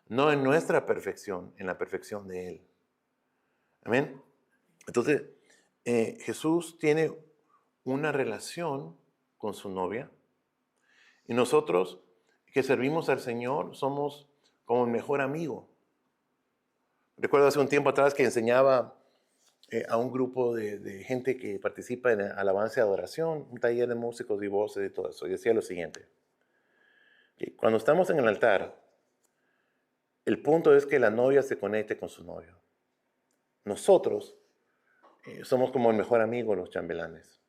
No en nuestra perfección, en la perfección de Él. Amén. Entonces, Jesús tiene una relación con su novia. Y nosotros que servimos al Señor somos como el mejor amigo. Recuerdo hace un tiempo atrás que enseñaba a un grupo de gente que participa en alabanza y adoración, un taller de músicos y voces y todo eso. Y decía lo siguiente, que cuando estamos en el altar, el punto es que la novia se conecte con su novio. Nosotros somos como el mejor amigo de los chambelanes.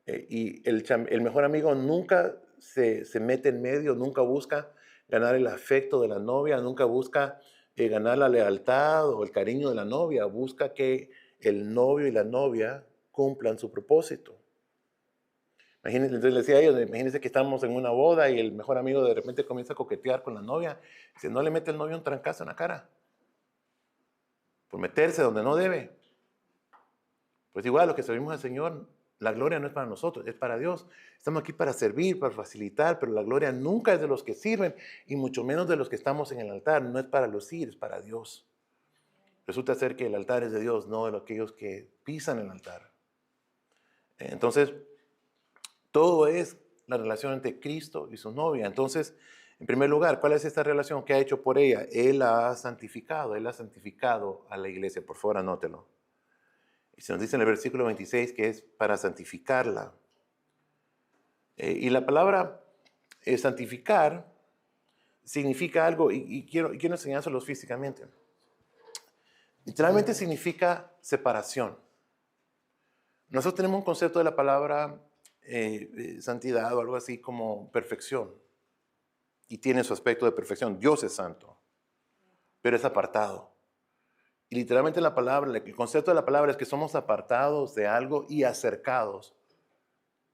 Y el mejor amigo nunca se mete en medio, nunca busca ganar el afecto de la novia, nunca busca ganar la lealtad o el cariño de la novia, busca que el novio y la novia cumplan su propósito. Imagínense, entonces les decía a ellos, imagínense que estamos en una boda y el mejor amigo de repente comienza a coquetear con la novia. Dice, no le mete el novio un trancazo en la cara por meterse donde no debe. Pues igual, lo que servimos al Señor, la gloria no es para nosotros, es para Dios. Estamos aquí para servir, para facilitar, pero la gloria nunca es de los que sirven y mucho menos de los que estamos en el altar. No es para lucir, es para Dios. Resulta ser que el altar es de Dios, no de aquellos que pisan el altar. Entonces, todo es la relación entre Cristo y su novia. Entonces, en primer lugar, ¿cuál es esta relación que ha hecho por ella? Él la ha santificado a la iglesia. Por favor, anótelo. Y se nos dice en el versículo 26 que es para santificarla. Y la palabra santificar significa algo, y quiero enseñárselos físicamente. Literalmente significa separación. Nosotros tenemos un concepto de la palabra santidad o algo así como perfección. Y tiene su aspecto de perfección. Dios es santo, pero es apartado. Y literalmente la palabra, el concepto de la palabra es que somos apartados de algo y acercados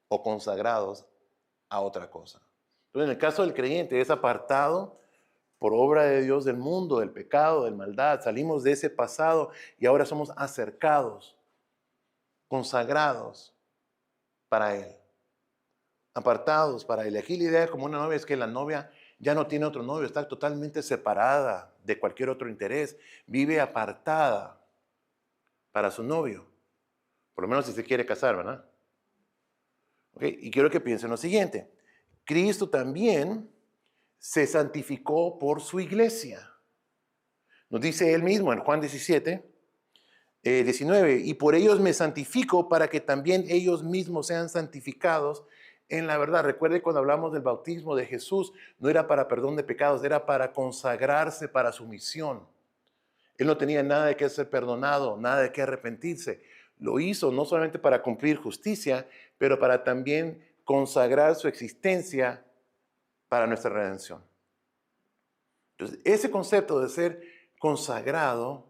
o consagrados a otra cosa. Entonces, en el caso del creyente, es apartado por obra de Dios del mundo, del pecado, de la maldad. Salimos de ese pasado y ahora somos acercados, consagrados para Él, apartados para Él. Aquí la idea como una novia es que la novia ya no tiene otro novio, está totalmente separada de cualquier otro interés, vive apartada para su novio, por lo menos si se quiere casar, ¿verdad? Okay. Y quiero que piensen lo siguiente, Cristo también se santificó por su iglesia. Nos dice Él mismo en Juan 17, 19, y por ellos me santifico para que también ellos mismos sean santificados en la verdad. Recuerde cuando hablamos del bautismo de Jesús, no era para perdón de pecados, era para consagrarse para su misión. Él no tenía nada de qué ser perdonado, nada de qué arrepentirse. Lo hizo no solamente para cumplir justicia, pero para también consagrar su existencia para nuestra redención. Entonces, ese concepto de ser consagrado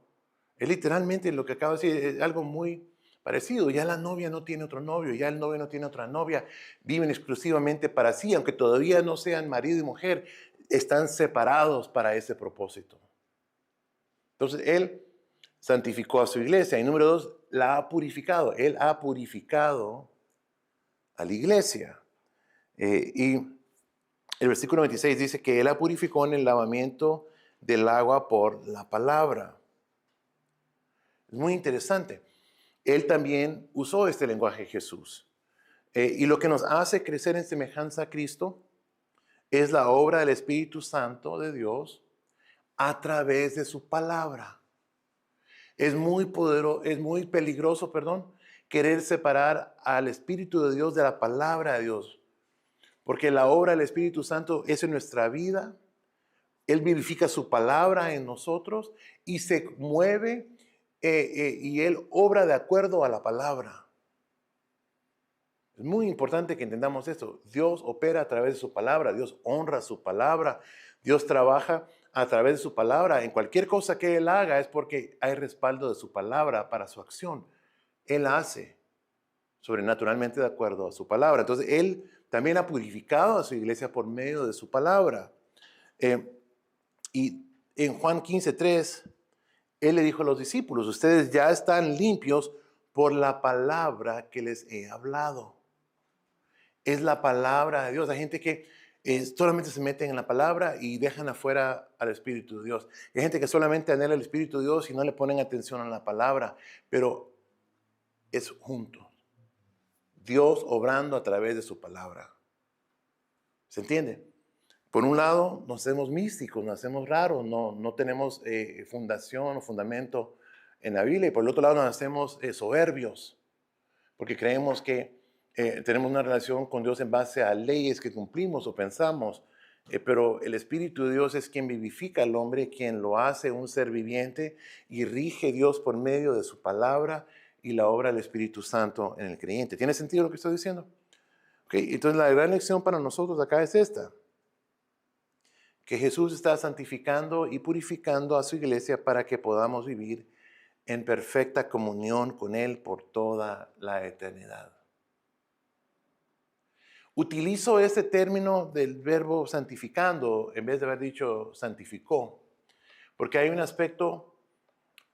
es literalmente lo que acabo de decir, es algo muy parecido. Ya la novia no tiene otro novio, ya el novio no tiene otra novia, viven exclusivamente para sí, aunque todavía no sean marido y mujer, están separados para ese propósito. Entonces, Él santificó a su iglesia y número 2, la ha purificado. Él ha purificado a la iglesia. Y el versículo 26 dice que Él la purificó en el lavamiento del agua por la palabra. Es muy interesante. Él también usó este lenguaje Jesús. Y lo que nos hace crecer en semejanza a Cristo es la obra del Espíritu Santo de Dios a través de su palabra. Es muy poderoso, es muy peligroso, querer separar al Espíritu de Dios de la palabra de Dios. Porque la obra del Espíritu Santo es en nuestra vida. Él vivifica su palabra en nosotros y se mueve y Él obra de acuerdo a la palabra. Es muy importante que entendamos esto. Dios opera a través de su palabra, Dios honra su palabra, Dios trabaja a través de su palabra. En cualquier cosa que Él haga es porque hay respaldo de su palabra para su acción. Él hace sobrenaturalmente de acuerdo a su palabra. Entonces, Él también ha purificado a su iglesia por medio de su palabra. Y en Juan 15:3, Él le dijo a los discípulos, ustedes ya están limpios por la palabra que les he hablado. Es la palabra de Dios. Hay gente que solamente se meten en la palabra y dejan afuera al Espíritu de Dios. Hay gente que solamente anhela el Espíritu de Dios y no le ponen atención a la palabra, pero es junto. Dios obrando a través de su palabra. ¿Se entiende? Por un lado, nos hacemos místicos, nos hacemos raros, no tenemos fundación o fundamento en la Biblia. Y por el otro lado, nos hacemos soberbios, porque creemos que tenemos una relación con Dios en base a leyes que cumplimos o pensamos. Pero el Espíritu de Dios es quien vivifica al hombre, quien lo hace un ser viviente y rige Dios por medio de su palabra y la obra del Espíritu Santo en el creyente. ¿Tiene sentido lo que estoy diciendo? Okay, entonces la gran lección para nosotros acá es esta, que Jesús está santificando y purificando a su iglesia para que podamos vivir en perfecta comunión con Él por toda la eternidad. Utilizo este término del verbo santificando en vez de haber dicho santificó, porque hay un aspecto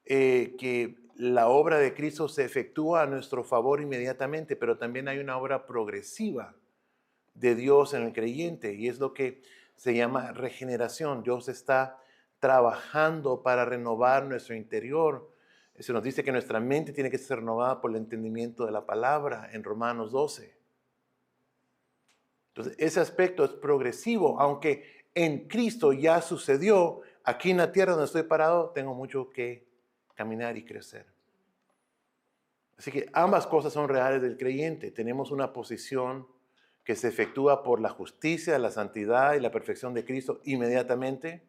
que la obra de Cristo se efectúa a nuestro favor inmediatamente, pero también hay una obra progresiva de Dios en el creyente y es lo que se llama regeneración. Dios está trabajando para renovar nuestro interior. Se nos dice que nuestra mente tiene que ser renovada por el entendimiento de la palabra en Romanos 12. Entonces, ese aspecto es progresivo, aunque en Cristo ya sucedió, aquí en la tierra donde estoy parado, tengo mucho que caminar y crecer. Así que ambas cosas son reales del creyente. Tenemos una posición que se efectúa por la justicia, la santidad y la perfección de Cristo inmediatamente,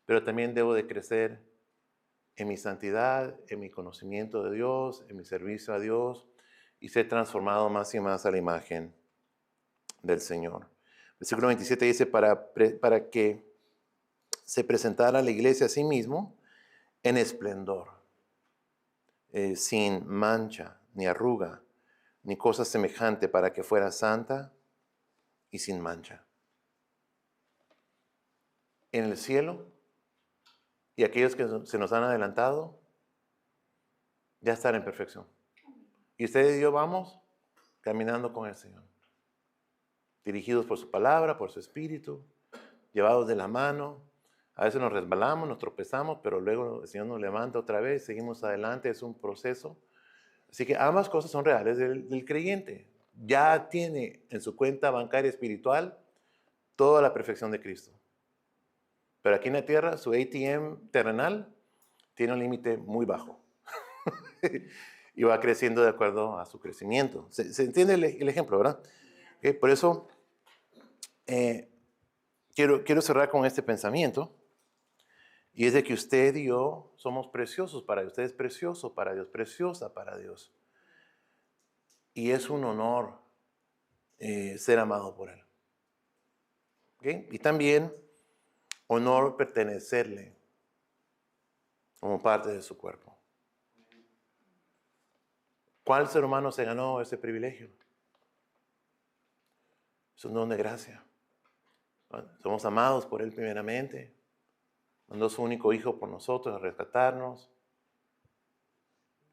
pero también debo de crecer en mi santidad, en mi conocimiento de Dios, en mi servicio a Dios y ser transformado más y más a la imagen del Señor. Versículo 27 dice, para que se presentara la iglesia a sí mismo en esplendor, sin mancha, ni arruga, ni cosa semejante, para que fuera santa y sin mancha. En el cielo, y aquellos que se nos han adelantado, ya están en perfección. Y ustedes y yo vamos caminando con el Señor, dirigidos por su palabra, por su espíritu, llevados de la mano. A veces nos resbalamos, nos tropezamos, pero luego el Señor nos levanta otra vez, seguimos adelante, es un proceso. Así que ambas cosas son reales del creyente. Ya tiene en su cuenta bancaria espiritual toda la perfección de Cristo. Pero aquí en la tierra, su ATM terrenal tiene un límite muy bajo. y va creciendo de acuerdo a su crecimiento. ¿Se entiende el ejemplo, verdad? Ok, por eso eh, quiero cerrar con este pensamiento, y es de que usted y yo somos preciosos para Dios. Usted es precioso para Dios, preciosa para Dios. Y es un honor ser amado por Él. ¿Ok? Y también honor pertenecerle como parte de su cuerpo. ¿Cuál ser humano se ganó ese privilegio? Es un don de gracia. Somos amados por Él primeramente. Mandó su único Hijo por nosotros a rescatarnos.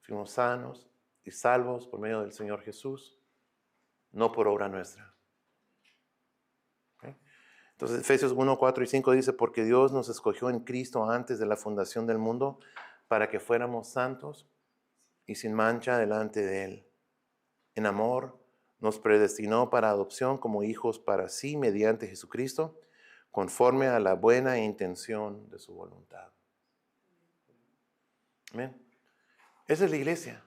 Fuimos sanos y salvos por medio del Señor Jesús, no por obra nuestra. ¿Okay? Entonces, Efesios 1, 4 y 5 dice, porque Dios nos escogió en Cristo antes de la fundación del mundo para que fuéramos santos y sin mancha delante de Él. En amor, nos predestinó para adopción como hijos para sí mediante Jesucristo, conforme a la buena intención de su voluntad. Amén. Esa es la iglesia.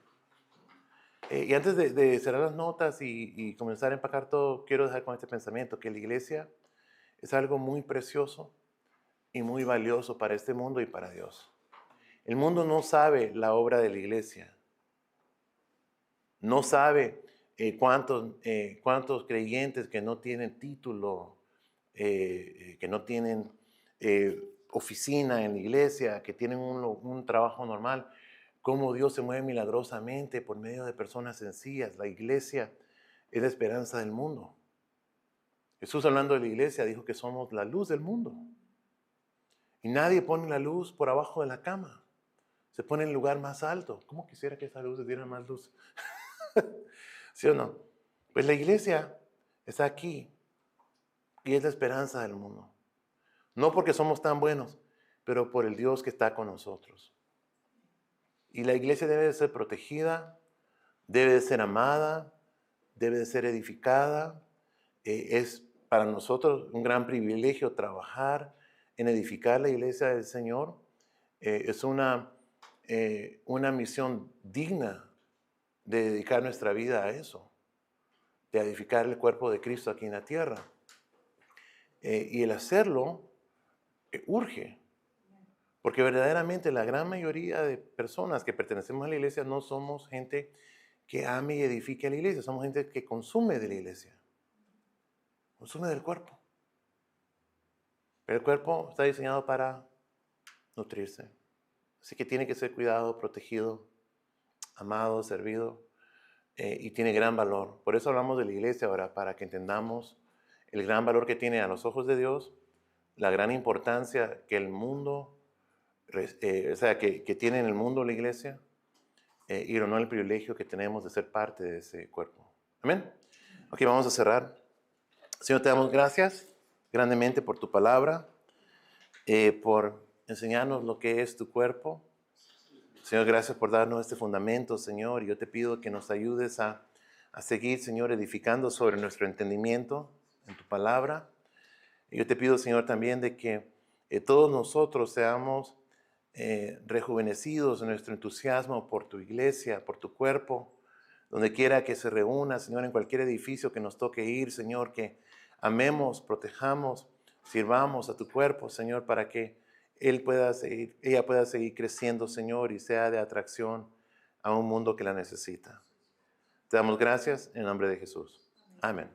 Y antes de cerrar las notas y comenzar a empacar todo, quiero dejar con este pensamiento, que la iglesia es algo muy precioso y muy valioso para este mundo y para Dios. El mundo no sabe la obra de la iglesia. No sabe cuántos creyentes que no tienen título, que no tienen oficina en la iglesia, que tienen un trabajo normal, cómo Dios se mueve milagrosamente por medio de personas sencillas. La iglesia es la esperanza del mundo. Jesús, hablando de la iglesia, dijo que somos la luz del mundo. Y nadie pone la luz por abajo de la cama. Se pone en el lugar más alto. ¿Cómo quisiera que esa luz diera más luz? ¿Sí o no? Pues la iglesia está aquí y es la esperanza del mundo. No porque somos tan buenos, pero por el Dios que está con nosotros. Y la iglesia debe de ser protegida, debe de ser amada, debe de ser edificada. Es para nosotros un gran privilegio trabajar en edificar la iglesia del Señor. Es una misión digna de dedicar nuestra vida a eso, de edificar el cuerpo de Cristo aquí en la tierra. Y el hacerlo urge, porque verdaderamente la gran mayoría de personas que pertenecemos a la iglesia no somos gente que ame y edifique a la iglesia, somos gente que consume de la iglesia, consume del cuerpo. Pero el cuerpo está diseñado para nutrirse, así que tiene que ser cuidado, protegido, amado, servido, y tiene gran valor. Por eso hablamos de la iglesia ahora, para que entendamos el gran valor que tiene a los ojos de Dios, la gran importancia que el mundo, que tiene en el mundo la iglesia, y no el privilegio que tenemos de ser parte de ese cuerpo. Amén. Ok, vamos a cerrar. Señor, te damos gracias grandemente por tu palabra, por enseñarnos lo que es tu cuerpo. Señor, gracias por darnos este fundamento, Señor. Y yo te pido que nos ayudes a seguir, Señor, edificando sobre nuestro entendimiento en tu palabra. Y yo te pido, Señor, también de que todos nosotros seamos rejuvenecidos en nuestro entusiasmo por tu iglesia, por tu cuerpo, donde quiera que se reúna, Señor, en cualquier edificio que nos toque ir, Señor, que amemos, protejamos, sirvamos a tu cuerpo, Señor, para que ella pueda seguir creciendo, Señor, y sea de atracción a un mundo que la necesita. Te damos gracias en el nombre de Jesús. Amén.